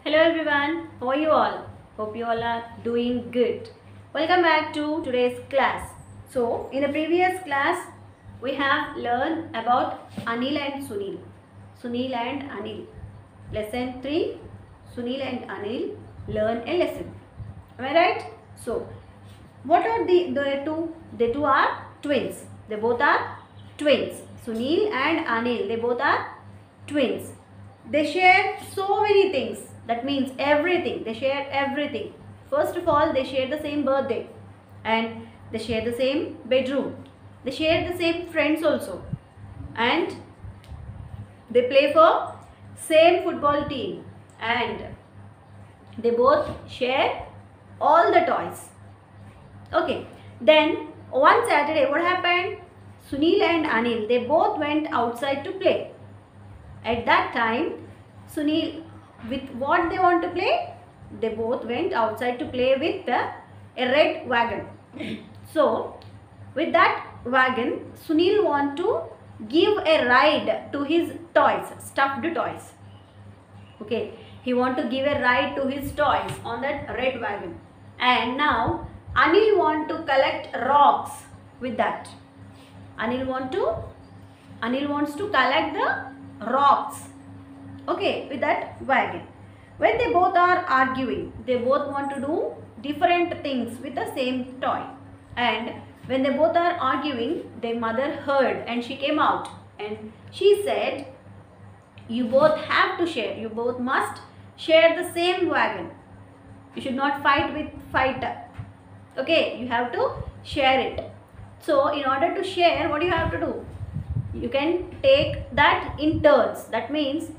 Hello everyone, how are you all? Hope you all are doing good. Welcome back to today's class. So, in the previous class, we have learned about Anil and Sunil. Sunil and Anil. Lesson 3, Sunil and Anil learn a lesson. Am I right? So, what are the two? The two are twins. They both are twins. Sunil and Anil, they both are twins. They share so many things. That means everything. They share everything. First of all, they share the same birthday. And they share the same bedroom. They share the same friends also. And they play for same football team. And they both share all the toys. Okay. Then one Saturday, what happened? Sunil and Anil, they both went outside to play. At that time, Sunil, with what they want to play? They both went outside to play with a red wagon. So, with that wagon, Sunil want to give a ride to his toys, stuffed toys. Okay, he want to give a ride to his toys on that red wagon. And now, Anil want to collect rocks with that. Anil wants to collect the rocks, okay, with that wagon. When they both are arguing, they both want to do different things with the same toy. And when they both are arguing, their mother heard and she came out and she said, you both have to share, you both must share the same wagon. You should not fight with fighter. Okay, you have to share it. So in order to share, what do you have to do? You can take that in turns. That means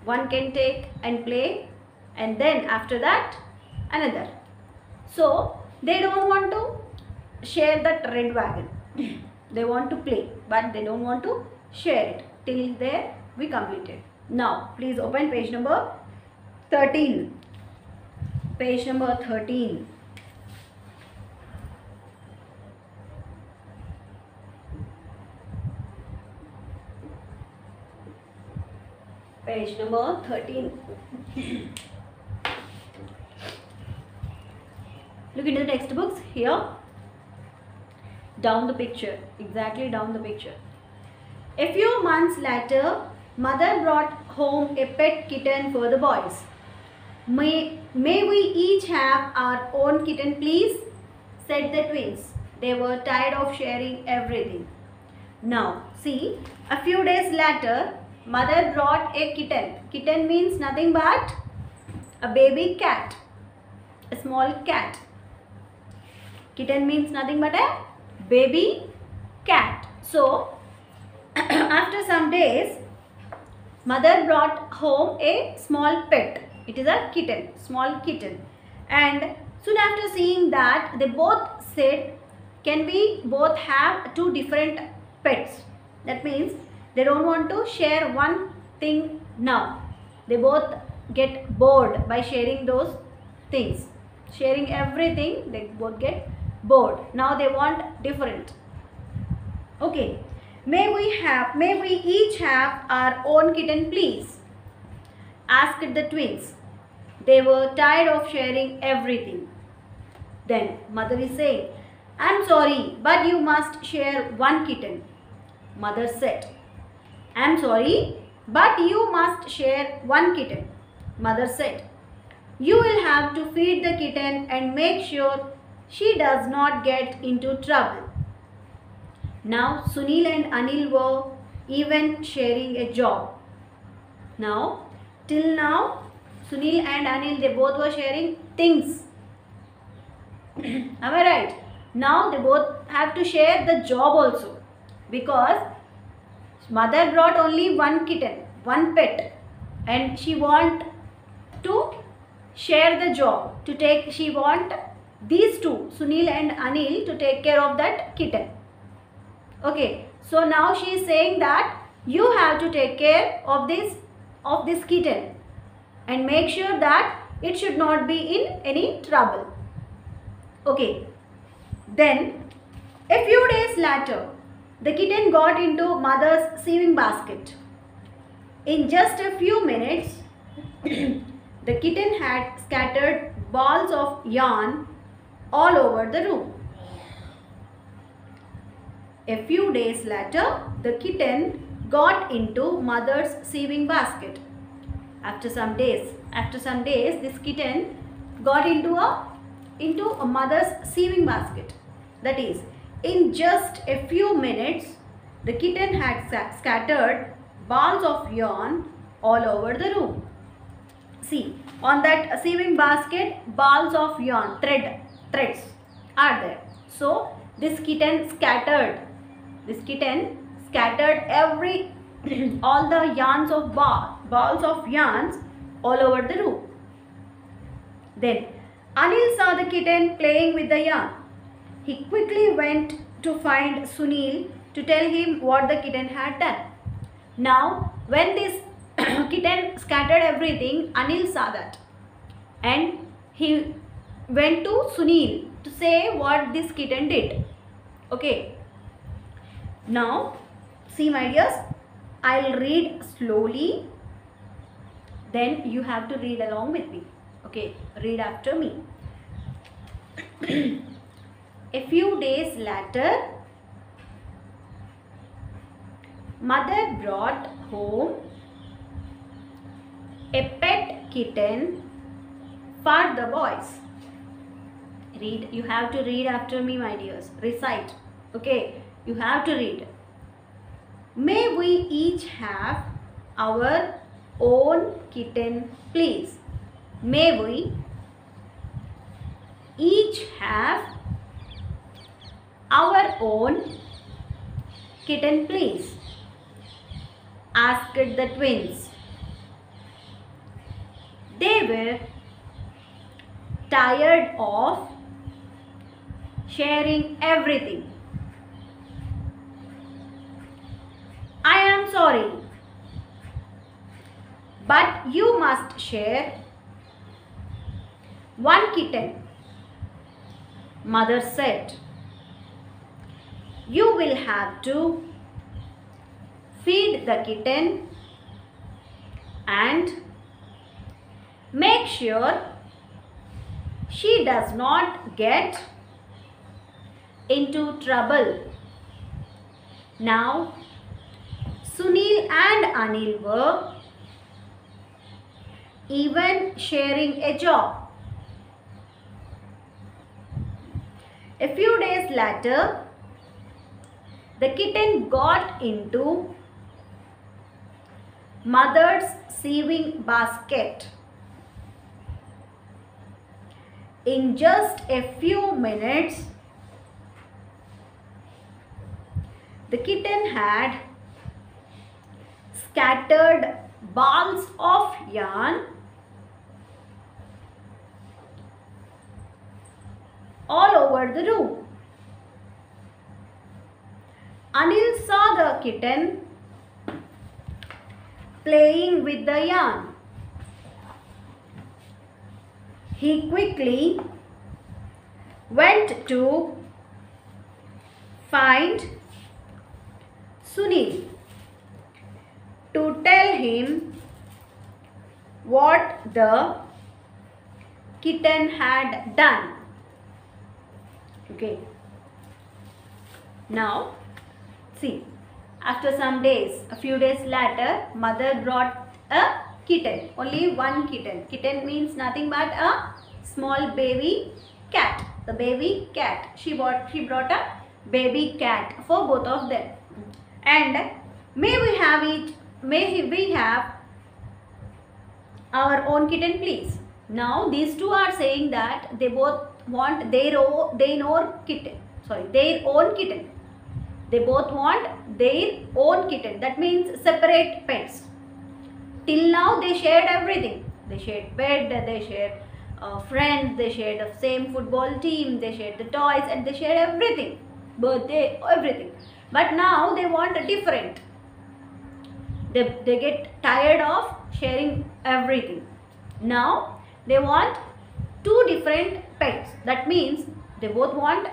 one can take and play, and then after that another. So they don't want to share that red wagon. They want to play, but they don't want to share it. Till there we completed. Now please open page number 13. Page number 13. Page number 13. Look into the textbooks here. Down the picture. Exactly down the picture. A few months later, mother brought home a pet kitten for the boys. May we each have our own kitten, please? Said the twins. They were tired of sharing everything. Now, see, a few days later, mother brought a kitten. Kitten means nothing but a baby cat. A small cat. Kitten means nothing but a baby cat. So, after some days, mother brought home a small pet. It is a kitten, small kitten. And soon after seeing that, they both said, can we both have two different pets? That means they don't want to share one thing now. They both get bored by sharing those things. Sharing everything, they both get bored. Now they want different. Okay. May we each have our own kitten, please? Asked the twins. They were tired of sharing everything. Then mother is saying, I'm sorry, but you must share one kitten. Mother said, I'm sorry, but you must share one kitten. Mother said, you will have to feed the kitten and make sure she does not get into trouble. Now Sunil and Anil were even sharing a job. Now, till now, Sunil and Anil, they both were sharing things. Am I right? Now they both have to share the job also, because mother brought only one kitten, one pet, and she want to share the job. She want these two, Sunil and Anil, to take care of that kitten. Okay, so now she is saying that you have to take care of this kitten and make sure that it should not be in any trouble. Okay, then a few days later, the kitten got into mother's sewing basket. In just a few minutes, the kitten had scattered balls of yarn all over the room. A few days later, the kitten got into mother's sewing basket. After some days, this kitten got into a mother's sewing basket. That is, in just a few minutes, the kitten had scattered balls of yarn all over the room. See, on that sewing basket, balls of yarn, threads are there. So, this kitten scattered every all the yarns of balls of yarns all over the room. Then Anil saw the kitten playing with the yarn. He quickly went to find Sunil to tell him what the kitten had done. Now, when this kitten scattered everything, Anil saw that, and he went to Sunil to say what this kitten did. Okay. Now, see my dears, I'll read slowly, then you have to read along with me. Okay, read after me. A few days later, mother brought home a pet kitten for the boys. Read, you have to read after me, my dears. Recite. Okay, you have to read. May we each have our own kitten, please. May we each have our own kitten, please? Asked the twins. They were tired of sharing everything. I am sorry, but you must share one kitten, mother said. You will have to feed the kitten and make sure she does not get into trouble. Now, Sunil and Anil were even sharing a job. A few days later, the kitten got into mother's sewing basket. In just a few minutes, the kitten had scattered balls of yarn all over the room. Anil saw the kitten playing with the yarn. He quickly went to find Sunil to tell him what the kitten had done. Okay. Now, see, after some days, a few days later, mother brought a kitten, only one kitten. Kitten means nothing but a small baby cat. The baby cat. She brought a baby cat for both of them. And may we have our own kitten, please. Now these two are saying that they both want their own kitten. They both want their own kitten. That means separate pets. Till now they shared everything. They shared bed, they shared friends, they shared the same football team, they shared the toys, and they shared everything. Birthday, everything. But now they want a different. They get tired of sharing everything. Now they want two different pets. That means they both want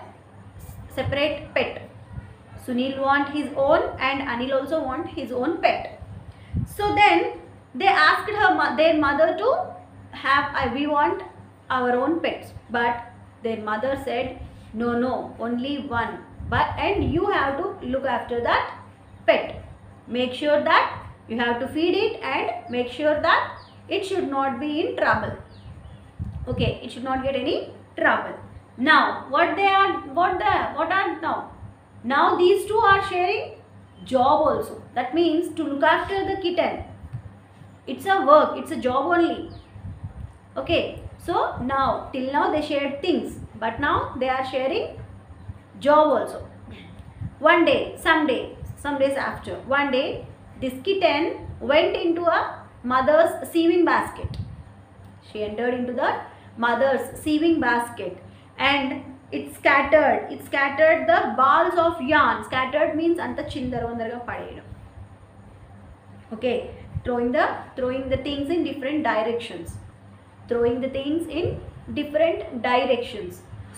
separate pet. Sunil want his own and Anil also want his own pet. So then they asked their mother to we want our own pets, but their mother said no, only one, and you have to look after that pet. Make sure that you have to feed it and make sure that it should not be in trouble. Okay, it should not get any trouble. Now what are now these two are sharing job also. That means to look after the kitten, it's a work, it's a job only. Okay, so now till now they shared things, but now they are sharing job also. One day, some days after, one day this kitten went into a mother's sewing basket. She entered into the mother's sewing basket and it scattered the balls of yarn. Scattered means anta chindarandarga padeyadam. Okay, throwing the things in different directions.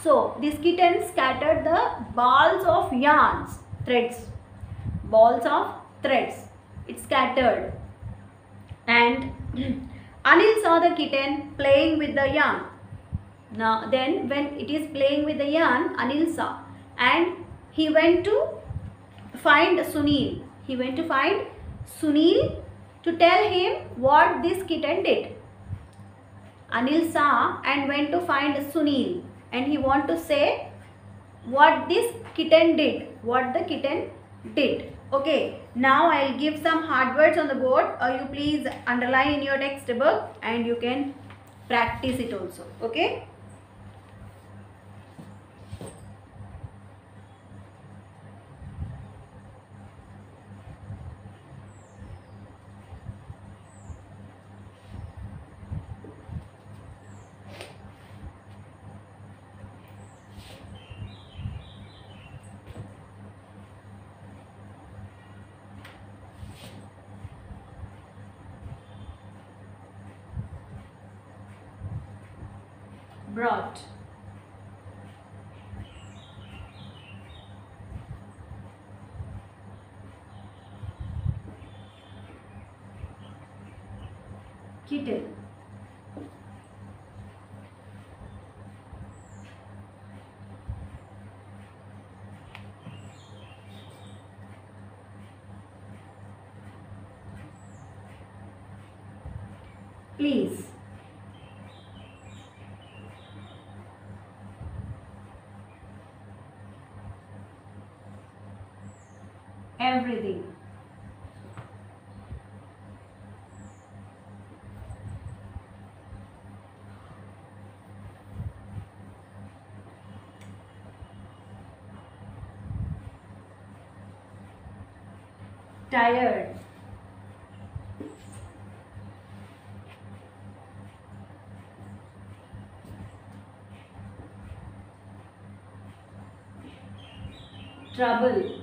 So this kitten scattered the balls of yarns, balls of threads. It scattered, and Anil saw the kitten playing with the yarn. Now then when it is playing with the yarn, Anil saw, and he went to find Sunil. To tell him what this kitten did. Anil saw and went to find Sunil, and he want to say what this kitten did, Okay, now I'll give some hard words on the board. You please underline in your textbook and you can practice it also. Okay. Brought. Kitten. Please. Everything. Tired. Trouble.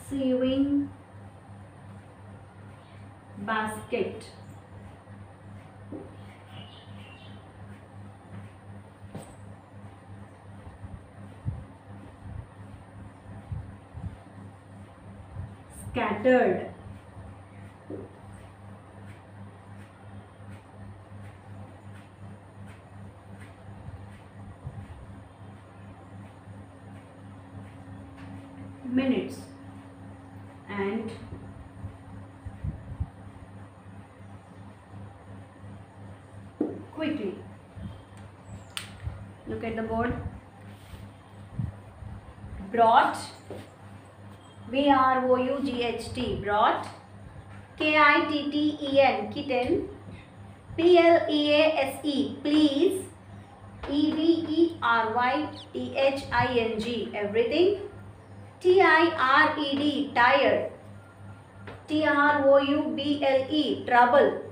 Sewing basket. Scattered. Minutes. And quickly. Look at the board. Brought. B-R-O-U-G-H-T. Brought. K-I-T-T-E-N. Kitten. P-L-E-A-S-E. Please. E-V-E-R-Y-T-H-I-N-G. Everything. T-I-R-E-D. Tired. T-R-O-U-B-L-E. Trouble.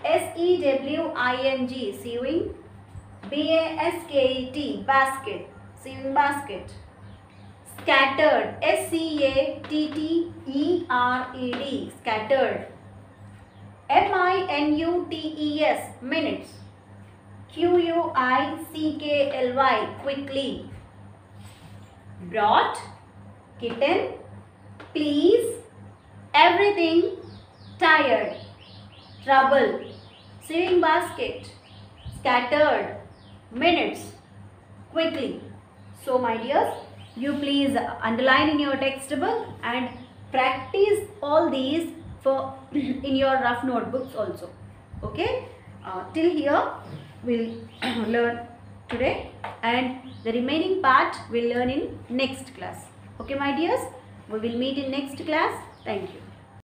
S-E-W-I-N-G. Sewing. B-A-S-K-E-T. Basket. Sewing basket. Scattered. S-C-A-T-T-E-R-E-D. Scattered. M-I-N-U-T-E-S. Minutes. Quickly. Quickly. Brought, kitten, please, everything, tired, trouble, sewing basket, scattered, minutes, quickly. So my dears, you please underline in your textbook and practice all these for in your rough notebooks also. Okay, till here we'll learn today, and the remaining part we'll learn in next class. Okay my dears, we will meet in next class. Thank you.